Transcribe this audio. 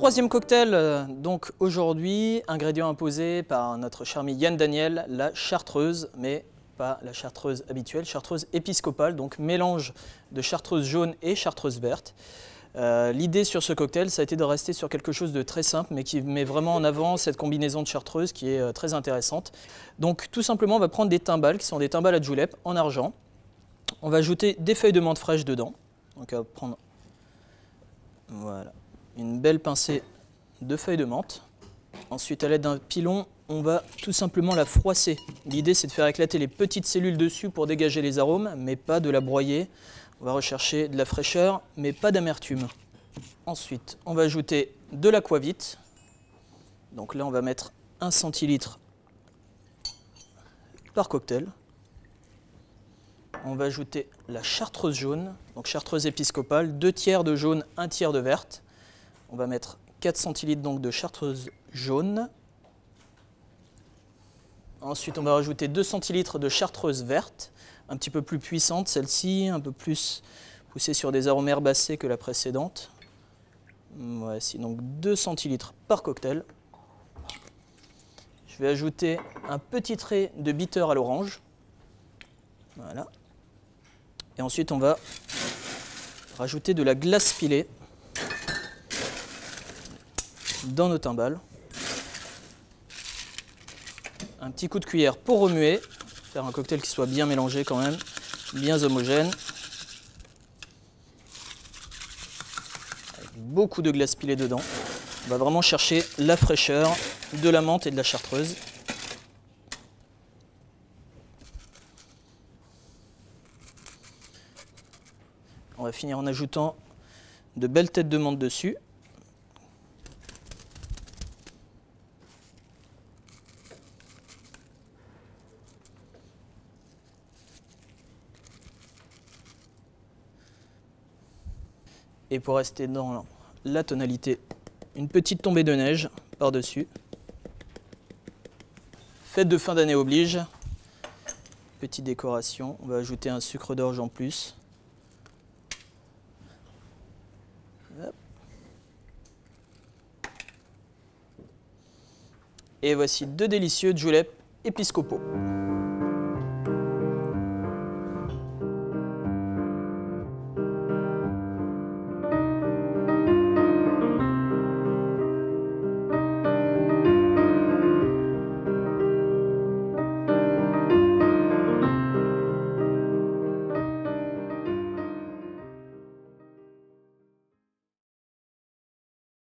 troisième cocktail, donc aujourd'hui, ingrédient imposé par notre cher ami Yann Daniel, la chartreuse, mais pas la chartreuse habituelle, chartreuse épiscopale, donc mélange de chartreuse jaune et chartreuse verte. L'idée sur ce cocktail, ça a été de rester sur quelque chose de très simple, mais qui met vraiment en avant cette combinaison de chartreuse qui est très intéressante. Donc tout simplement, on va prendre des timbales, qui sont des timbales à julep en argent. On va ajouter des feuilles de menthe fraîches dedans. Donc on va prendre voilà, une belle pincée de feuilles de menthe. Ensuite, à l'aide d'un pilon, on va tout simplement la froisser. L'idée, c'est de faire éclater les petites cellules dessus pour dégager les arômes, mais pas de la broyer. On va rechercher de la fraîcheur, mais pas d'amertume. Ensuite, on va ajouter de l'aquavite. Donc là, on va mettre 1 centilitre par cocktail. On va ajouter la chartreuse jaune, donc chartreuse épiscopale, 2 tiers de jaune, 1 tiers de verte. On va mettre 4 centilitres donc de chartreuse jaune. Ensuite, on va rajouter 2 centilitres de chartreuse verte, un petit peu plus puissante celle-ci, un peu plus poussée sur des arômes herbacés que la précédente. Voici donc 2 centilitres par cocktail. Je vais ajouter un petit trait de bitter à l'orange. Voilà. Et ensuite, on va rajouter de la glace pilée dans nos timbales. Un petit coup de cuillère pour remuer, faire un cocktail qui soit bien mélangé quand même, bien homogène. Avec beaucoup de glace pilée dedans. On va vraiment chercher la fraîcheur de la menthe et de la chartreuse. On va finir en ajoutant de belles têtes de menthe dessus. Et pour rester dans la tonalité, une petite tombée de neige par-dessus. Fête de fin d'année oblige. Petite décoration, on va ajouter un sucre d'orge en plus. Et voici 2 délicieux juleps épiscopaux.